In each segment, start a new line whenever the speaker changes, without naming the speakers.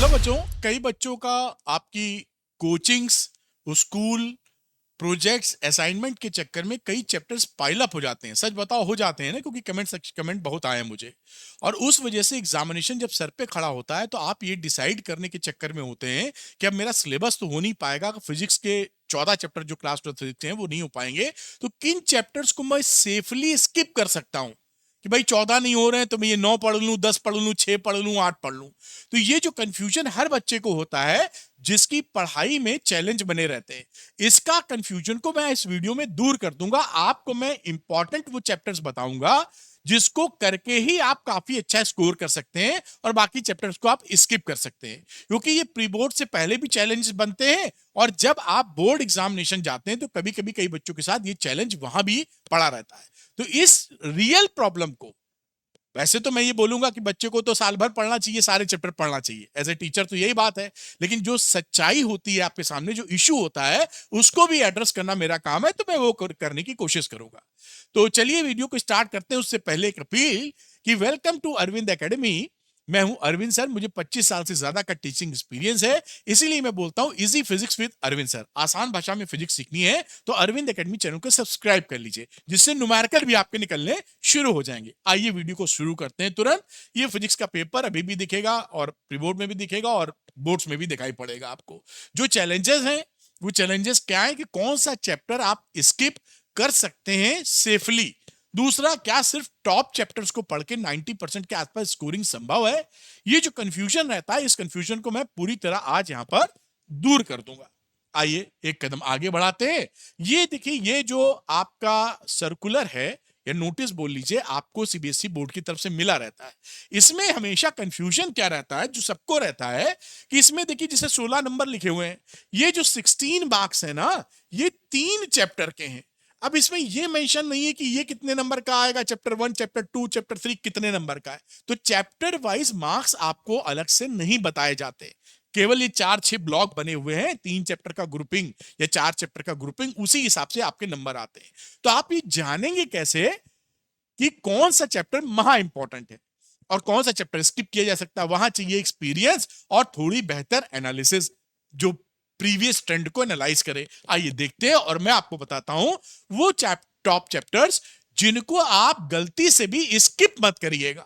Hello बच्चों, कई बच्चों का आपकी कोचिंग्स, स्कूल, प्रोजेक्ट्स, असाइनमेंट के चक्कर में कई चैप्टर्स पाइल अप हो जाते हैं। सच बताओ, हो जाते हैं ना, क्योंकि कमेंट बहुत आए हैं मुझे। और उस वजह से एग्जामिनेशन जब सर पे खड़ा होता है तो आप ये डिसाइड करने के चक्कर में होते हैं कि अब मेरा सिलेबस तो हो नहीं पाएगा, फिजिक्स के 14 चैप्टर जो क्लास 12 फिजिक्स हैं वो नहीं हो पाएंगे, तो किन चैप्टर्स को मैं सेफली स्किप कर सकता हूं कि भाई 14 नहीं हो रहे हैं तो मैं ये 9 पढ़ लूं, 10 पढ़ लूं, 6 पढ़ लूं, 8 पढ़ लूं। तो ये जो कंफ्यूजन हर बच्चे को होता है जिसकी पढ़ाई में चैलेंज बने रहते हैं, इसका कंफ्यूजन को मैं इस वीडियो में दूर कर दूंगा। आपको मैं इंपॉर्टेंट वो चैप्टर्स बताऊंगा जिसको करके ही आप काफी अच्छा स्कोर कर सकते हैं और बाकी चैप्टर्स को आप स्किप कर सकते हैं, क्योंकि ये प्री बोर्ड से पहले भी चैलेंजेस बनते हैं और जब आप बोर्ड एग्जामिनेशन जाते हैं तो कभी कभी कई बच्चों के साथ ये चैलेंज वहां भी पड़ा रहता है। तो इस रियल प्रॉब्लम को, वैसे तो मैं ये बोलूंगा कि बच्चे को तो साल भर पढ़ना चाहिए, सारे चैप्टर पढ़ना चाहिए, एज ए टीचर तो यही बात है, लेकिन जो सच्चाई होती है आपके सामने, जो इशू होता है, उसको भी एड्रेस करना मेरा काम है, तो मैं वो करने की कोशिश करूंगा। तो चलिए वीडियो को स्टार्ट करते हैं। उससे पहले एक अपील कि वेलकम टू अरविंद एकेडमी। मैं हूं अरविंद सर, मुझे 25 साल से ज्यादा का टीचिंग एक्सपीरियंस है, इसीलिए मैं बोलता हूं easy physics with Arvind sir. आसान भाषा में फिजिक्स सीखनी है तो अरविंद एकेडमी चैनल को सब्सक्राइब कर लीजिए, जिससे न्यूमेरिकल भी आपके निकलने शुरू हो जाएंगे। आइए वीडियो को शुरू करते हैं तुरंत। ये फिजिक्स का पेपर अभी भी दिखेगा और प्री बोर्ड में भी दिखेगा और बोर्ड्स में भी दिखाई पड़ेगा आपको। जो चैलेंजेस हैं वो चैलेंजेस क्या है कि कौन सा चैप्टर आप स्किप कर सकते हैं सेफली। दूसरा, क्या सिर्फ टॉप चैप्टर्स को पढ़ के 90% के आसपास स्कोरिंग संभव है। ये जो कंफ्यूजन रहता है, इस कंफ्यूजन को मैं पूरी तरह आज यहां पर दूर कर दूंगा। आइए एक कदम आगे बढ़ाते हैं। ये देखिए, ये जो आपका सर्कुलर है या नोटिस बोल लीजिए, आपको सीबीएसई बोर्ड की तरफ से मिला रहता है। इसमें हमेशा कंफ्यूजन क्या रहता है, जो सबको रहता है, कि इसमें देखिए जैसे 16 नंबर लिखे हुए हैं, ये जो 16 मार्क्स है ना, ये 3 चैप्टर के हैं। अब इसमें ये मेंशन नहीं है कि ये कितने नंबर का आएगा, चैप्टर 1, चैप्टर 2, चैप्टर 3 कितने नंबर का है। तो चैप्टर वाइज मार्क्स आपको अलग से नहीं बताए जाते, केवल ये 4-6 ब्लॉक बने हुए हैं, 3 चैप्टर का ग्रुपिंग या 4 चैप्टर का ग्रुपिंग, उसी हिसाब से आपके नंबर आते हैं। तो आप ये जानेंगे कैसे कि कौन सा चैप्टर महा इंपॉर्टेंट है और कौन सा चैप्टर स्किप किया जा सकता है। वहां चाहिए एक्सपीरियंस और थोड़ी बेहतर एनालिसिस, जो प्रीवियस ट्रेंड को एनालाइज करे। आइए देखते हैं और मैं आपको बताता हूं वो टॉप चैप्टर्स जिनको आप गलती से भी स्किप मत करिएगा,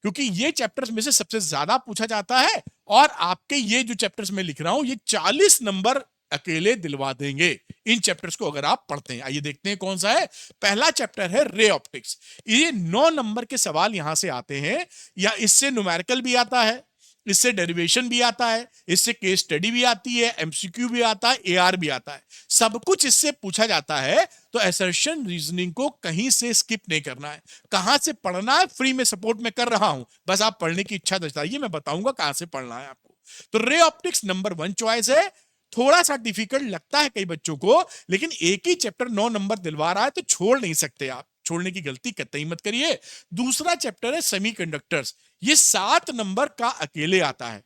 क्योंकि ये चैप्टर्स में से सबसे ज्यादा पूछा जाता है और आपके ये जो चैप्टर्स में लिख रहा हूं, ये 40 नंबर अकेले दिलवा देंगे इन चैप्टर्स को अगर आप पढ़ते हैं। आइए देखते हैं कौन सा है। पहला चैप्टर है रे ऑप्टिक्स। ये 9 नंबर के सवाल यहां से आते हैं, या इससे न्यूमेरिकल भी आता है, इससे डेरिवेशन भी आता है, इससे केस स्टडी भी आती है, एमसीक्यू भी आता है, एआर भी आता है, सब कुछ इससे पूछा जाता है। तो असर्शन रीजनिंग को कहीं से स्किप नहीं करना है। कहां से पढ़ना है, फ्री में सपोर्ट में कर रहा हूं, बस आप पढ़ने की इच्छा दर्शाइए, मैं बताऊंगा कहां से पढ़ना है आपको। तो रे ऑप्टिक्स नंबर 1 चॉइस है। थोड़ा सा डिफिकल्ट लगता है कई बच्चों को, लेकिन एक ही चैप्टर 9 नंबर दिलवा रहा है तो छोड़ नहीं सकते आप, छोड़ने की गलती कतई मत करिए। दूसरा चैप्टर है सेमीकंडक्टर्स। ये 7 नंबर का अकेले आता है।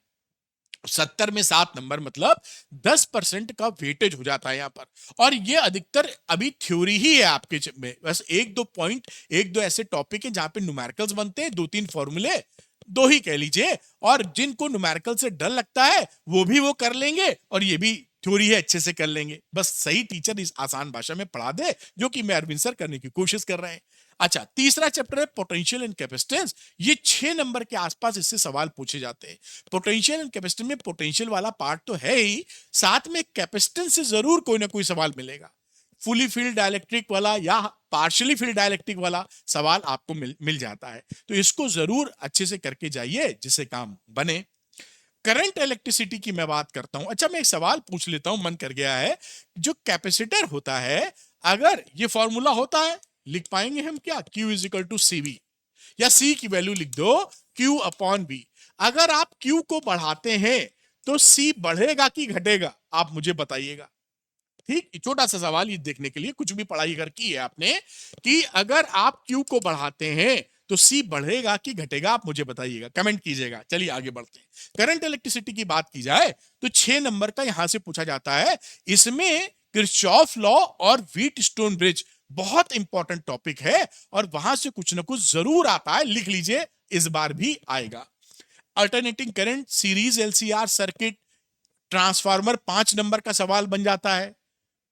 70 में 7 नंबर मतलब 10% का वेटेज हो जाता है यहां पर। और ये अधिकतर अभी थ्योरी ही है आपके में, बस एक दो पॉइंट, एक दो ऐसे टॉपिक है जहां पे न्यूमेरिकल्स बनते हैं, 2-3 फॉर्मूले, दो ही कह लीजिए। और जिनको न्यूमेरिकल से डर लगता है वो भी वो कर लेंगे, और ये भी थ्योरी है अच्छे से कर लेंगे। बस सही टीचर इस आसान भाषा में पढ़ा दे, जो कि मैं अरविंद सर करने की कोशिश कर रहे हैं। अच्छा, तीसरा चैप्टर है पोटेंशियल एंड कैपेसिटेंस। ये 6 नंबर के आसपास इससे सवाल पूछे जाते हैं। पोटेंशियल एंड कैपेसिटेंस में पोटेंशियल वाला पार्ट तो है ही, साथ में कैपेसिटेंस से जरूर कोई ना कोई सवाल मिलेगा। फुली फील्ड डाइलेक्ट्रिक वाला या पार्शियली फील्ड डाइलेक्ट्रिक वाला सवाल आपको मिल जाता है, तो इसको जरूर अच्छे से करके जाइए जिससे काम बने। करंट इलेक्ट्रिसिटी की मैं बात करता हूं। अच्छा, मैं एक सवाल पूछ लेता हूं, मन कर गया है। जो कैपेसिटर होता है, अगर ये फॉर्मूला होता है, लिख पाएंगे हम क्या, Q is equal to CV, या C की वैल्यू लिख दो Q अपॉन B। अगर आप Q को बढ़ाते हैं तो C बढ़ेगा कि घटेगा, आप मुझे बताइएगा। ठीक, छोटा सा सवाल ये देखने के लिए, कुछ भी पढ़ाई अगर की है आपने, कि अगर आप Q को बढ़ाते हैं तो C बढ़ेगा कि घटेगा, आप मुझे बताइएगा, कमेंट कीजिएगा। चलिए आगे बढ़ते हैं। करंट इलेक्ट्रिसिटी की बात की जाए तो 6 नंबर का यहां से पूछा जाता है। इसमें किरचॉफ लॉ और व्हीट स्टोन ब्रिज बहुत इंपॉर्टेंट टॉपिक है, और वहां से कुछ ना कुछ जरूर आता है, लिख लीजिए, इस बार भी आएगा। Alternating current, series LCR circuit, transformer 5 number का सवाल बन जाता है,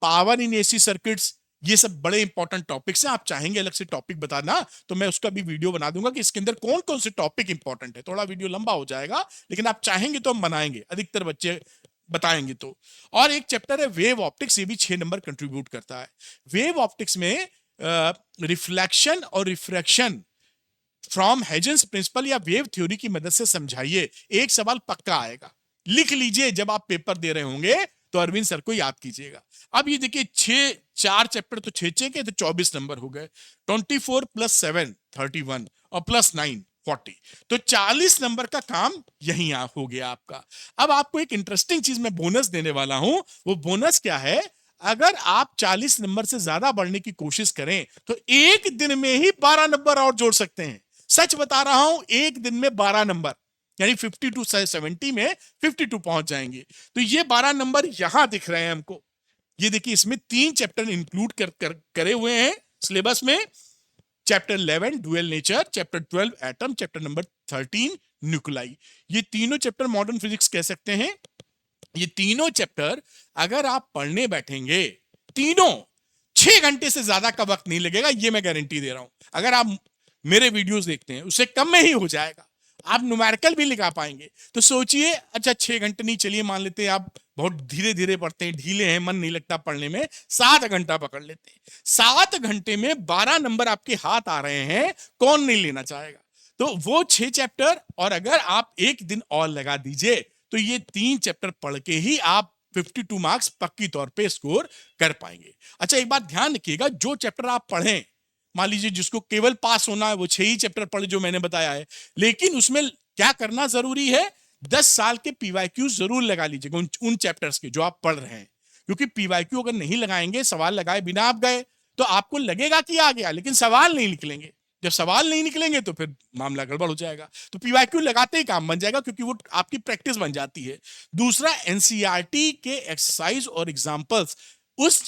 पावर इन एसी सर्किट्स, ये सब बड़े इंपॉर्टेंट टॉपिक्स हैं। आप चाहेंगे अलग से टॉपिक बताना तो मैं उसका भी वीडियो बना दूंगा कि इसके अंदर कौन कौन से टॉपिक इंपॉर्टेंट है। थोड़ा वीडियो लंबा हो जाएगा, लेकिन आप चाहेंगे तो हम बनाएंगे, अधिकतर बच्चे बताएंगे तो। और एक चैप्टर है वेव ऑप्टिक्स, ये भी 6 नंबर कंट्रीब्यूट करता है। वेव ऑप्टिक्स में रिफ्लेक्शन और रिफ्रैक्शन फ्रॉम हेजन्स प्रिंसिपल या वेव थ्योरी की मदद से समझाइए। एक सवाल पक्का आएगा, लिख लीजिए, जब आप पेपर दे रहे होंगे तो अरविंद सर को याद कीजिएगा। अब ये देखिए, 4 चैप्टर तो 6 के तो 24 नंबर हो गए। 24 + 7 31 और +9 40, तो 40 नंबर का काम यहीं हो गया आपका। अब आपको एक इंटरेस्टिंग चीज मैं बोनस देने वाला हूं। वो बोनस क्या है? अगर आप 40 नंबर से ज्यादा बढ़ने की कोशिश करें तो एक दिन में ही 12 नंबर और जोड़ सकते हैं। सच बता रहा हूं, एक दिन में 12 नंबर, यानी 52 से 70 में 52 पहुंच जाएंगे। तो ये 12 नंबर यहां दिख रहे हैं हमको। ये देखिए, इसमें 3 चैप्टर इंक्लूड करे हुए हैं सिलेबस में। Chapter 11 dual nature, chapter 12 atom, chapter number 13 nuclei. ये तीनों चैप्टर मॉडर्न फिजिक्स कह सकते हैं। ये तीनों चैप्टर अगर आप पढ़ने बैठेंगे, तीनों 6 घंटे से ज्यादा का वक्त नहीं लगेगा, ये मैं गारंटी दे रहा हूं। अगर आप मेरे वीडियोस देखते हैं, उससे कम में ही हो जाएगा। आप न्यूमेरिकल भी लिखा पाएंगे। तो सोचिए, अच्छा 6 घंटे नहीं, चलिए मान लेते हैं आप बहुत धीरे धीरे पढ़ते हैं, ढीले हैं, मन नहीं लगता पढ़ने में, 7 घंटा पकड़ लेते हैं। 7 घंटे में 12 नंबर आपके हाथ आ रहे हैं, कौन नहीं लेना चाहेगा? तो वो 6 चैप्टर, और अगर आप एक दिन और लगा दीजिए तो ये 3 चैप्टर पढ़ के ही आप 52 मार्क्स पक्की तौर पे स्कोर कर पाएंगे। अच्छा, एक बात ध्यान रखिएगा, जो चैप्टर आप पढ़ें, मान लीजिए जिसको केवल पास होना है वो 6 ही चैप्टर पढ़े जो मैंने बताया है, लेकिन उसमें क्या करना जरूरी है? 10 साल के पीवाईक्यू जरूर लगा लीजिएगा उन चैप्टर्स के जो आप पढ़ रहे हैं। क्योंकि पीवाईक्यू अगर नहीं लगाएंगे, सवाल लगाए बिना आप गए, तो आपको लगेगा कि आ गया, लेकिन सवाल नहीं निकलेंगे। जब सवाल नहीं निकलेंगे तो फिर मामला गड़बड़ हो जाएगा। तो पीवाईक्यू लगाते ही काम बन जाएगा, क्योंकि वो आपकी प्रैक्टिस बन जाती है। दूसरा, एनसीईआरटी के एक्सरसाइज और एग्जाम्पल्स,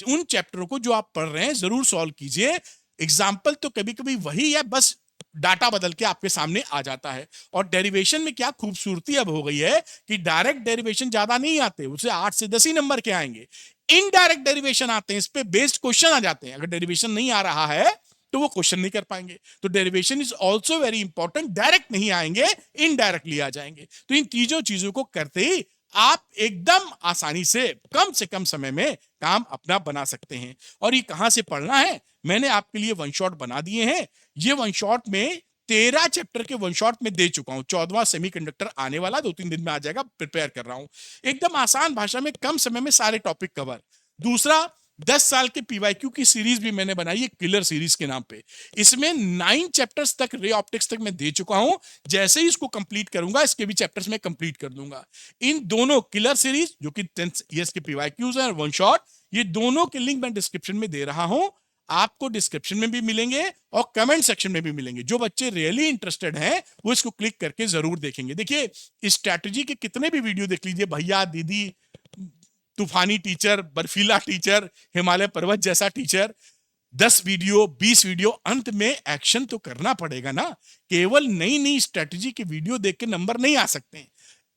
उन चैप्टरों को जो आप पढ़ रहे हैं जरूर सॉल्व कीजिए। एग्जाम्पल तो कभी कभी वही है, बस डाटा बदल के आपके सामने आ जाता है। और डेरिवेशन में क्या खूबसूरती अब हो गई है कि डायरेक्ट डेरिवेशन ज्यादा नहीं आते, उसे 8 से 10 ही नंबर के आएंगे। इनडायरेक्ट डेरिवेशन आते हैं, इस पे बेस्ड क्वेश्चन आ जाते हैं। अगर डेरिवेशन नहीं आ रहा है तो वो क्वेश्चन नहीं कर पाएंगे। तो derivation is also very important. Direct नहीं आएंगे, इनडायरेक्टली आ जाएंगे। तो इन तीनों चीजों को करते ही आप एकदम आसानी से कम समय में काम अपना बना सकते हैं। और ये कहां से पढ़ना है, मैंने आपके लिए वन शॉट बना दिए हैं। ये वन शॉट में 13 चैप्टर के वन शॉट में दे चुका हूं। 14वां सेमीकंडक्टर आने वाला, 2-3 दिन में आ जाएगा, प्रिपेयर कर रहा हूं। एकदम आसान भाषा में, कम समय में सारे टॉपिक कवर। दूसरा, 10 साल के पीवाईक्यू की सीरीज भी मैंने बनाई है, किलर सीरीज के नाम पे। इसमें 9 चैप्टर्स तक, रे ऑप्टिक्स तक मैं दे चुका हूं। जैसे ही इसको कंप्लीट करूंगा, इसके भी चैप्टर्स में कंप्लीट कर दूंगा। इन दोनों किलर सीरीज, जो कि 10 ईयर्स के पीवाईक्यूज हैं, वन शॉट, ये दोनों के लिंक मैं डिस्क्रिप्शन में दे रहा हूं। आपको डिस्क्रिप्शन में भी मिलेंगे और कमेंट सेक्शन में भी मिलेंगे। जो बच्चे रियली इंटरेस्टेड हैं वो इसको क्लिक करके जरूर देखेंगे। देखिए, इस स्ट्रैटेजी के कितने भी वीडियो देख लीजिए, भैया दीदी, तूफानी टीचर, बर्फीला टीचर, हिमालय पर्वत जैसा टीचर, 10 वीडियो 20 वीडियो, अंत में एक्शन तो करना पड़ेगा ना। केवल नई नई स्ट्रैटेजी के वीडियो देख के नंबर नहीं आ सकते।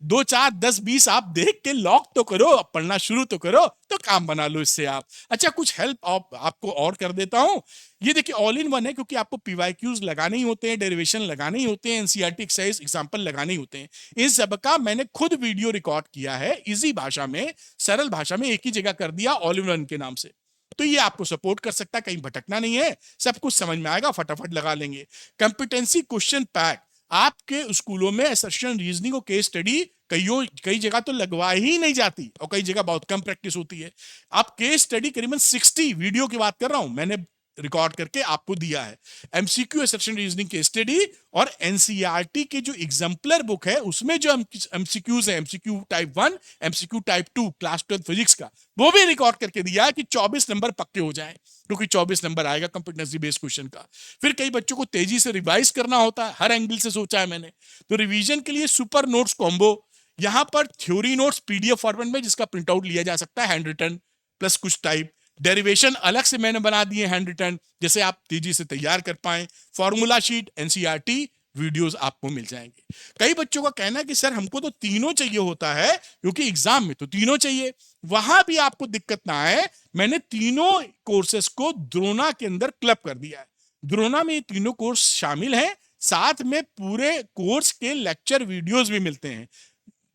2 4 10 20 आप देख के लॉक तो करो, पढ़ना शुरू तो करो, तो काम बना लो इससे आप। अच्छा, कुछ हेल्प आपको और कर देता हूं। ये देखिए, ऑल इन वन है, क्योंकि आपको पीवाईक्यूज लगाने ही होते हैं, डेरिवेशन लगाने ही होते हैं, एनसीईआरटी एक्सरसाइज एग्जांपल लगाने ही होते हैं। इन सब का मैंने खुद वीडियो रिकॉर्ड किया है, इजी भाषा में, सरल भाषा में, एक ही जगह कर दिया, ऑल इन वन के नाम से। तो ये आपको सपोर्ट कर सकता है, कहीं भटकना नहीं है, सब कुछ समझ में आएगा, फटाफट लगा लेंगे। कंपिटेंसी क्वेश्चन पैक आपके स्कूलों में असर्शन, रीजनिंग और केस स्टडी कई जगह तो लगवा ही नहीं जाती, और कई जगह बहुत कम प्रैक्टिस होती है। आप केस स्टडी करीबन 60 वीडियो की बात कर रहा हूं, मैंने रिकॉर्ड करके आपको दिया है। MCQ assertion, reasoning case study, और एनसीईआरटी के जो एग्जाम्पलर बुक है उसमें जो एमसीक्यूज है, MCQ type 1, MCQ type 2 class 12 physics का, वो भी रिकॉर्ड करके दिया है कि 24 नंबर पक्के हो जाएं, क्योंकि 24 नंबर आएगा कंपिटेंसी बेस्ड क्वेश्चन का। फिर कई बच्चों को तेजी से रिवाइज करना होता है, हर एंगल से सोचा है मैंने, तो रिवीजन के लिए सुपर नोट्स कॉम्बो। यहां पर थ्योरी नोट्स पीडीएफ फॉर्मेट में, जिसका प्रिंट आउट लिया जा सकता है, हैंड रिटन प्लस कुछ टाइप। डेरिवेशन अलग से मैंने बना दिए हैंड रिटन, जैसे आप तेजी से तैयार कर पाए। फॉर्मूला शीट एनसीईआरटी वीडियोस आपको मिल जाएंगे। कई बच्चों का कहना है कि सर हमको तो तीनों चाहिए होता है क्योंकि एग्जाम में तो तीनों चाहिए। वहां भी आपको दिक्कत ना आए, मैंने तीनों कोर्सेस को द्रोणा के अंदर क्लब कर दिया है। द्रोणा में ये तीनों कोर्स शामिल हैं, साथ में पूरे कोर्स के लेक्चर वीडियोस भी मिलते हैं,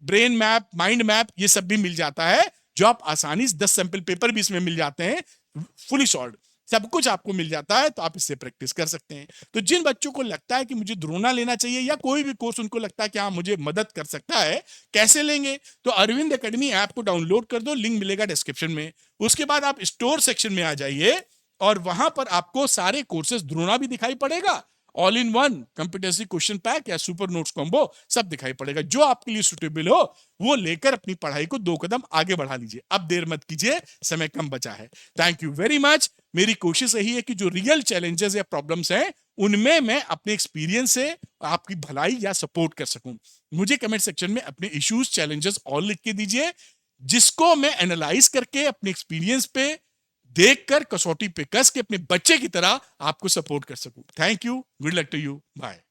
ब्रेन मैप, माइंड मैप, ये सब भी मिल जाता है, जो आप आसानी से 10 सैंपल पेपर भी इसमें मिल जाते हैं, फुली सॉल्व सब कुछ आपको मिल जाता है, तो आप इससे प्रैक्टिस कर सकते हैं। तो जिन बच्चों को लगता है कि मुझे द्रोणा लेना चाहिए या कोई भी कोर्स उनको लगता है कि हाँ मुझे मदद कर सकता है, कैसे लेंगे? तो अरविंद एकेडमी ऐप को डाउनलोड कर दो, लिंक मिलेगा डिस्क्रिप्शन में। उसके बाद आप स्टोर सेक्शन में आ जाइए और वहां पर आपको सारे कोर्सेज द्रोणा भी दिखाई पड़ेगा, all in one competency question pack या सुपर नोट्स कॉम्बो सब दिखाई पड़ेगा। जो आपके लिए सुटेबल हो वो लेकर अपनी पढ़ाई को 2 कदम आगे बढ़ा लीजिए। अब देर मत कीजिए, समय कम बचा है। Thank you very much. मेरी कोशिश यही है कि जो रियल चैलेंजेस या प्रॉब्लम्स हैं उनमें मैं अपने एक्सपीरियंस से आपकी भलाई या सपोर्ट कर सकूं। मुझे कमेंट सेक्शन में अपने इश्यूज, चैलेंजेस और लिख के दीजिए, जिसको मैं एनालाइज करके अपने एक्सपीरियंस पे देखकर कसौटी पे कस के अपने बच्चे की तरह आपको सपोर्ट कर सकूं। Thank you, good luck to you, bye.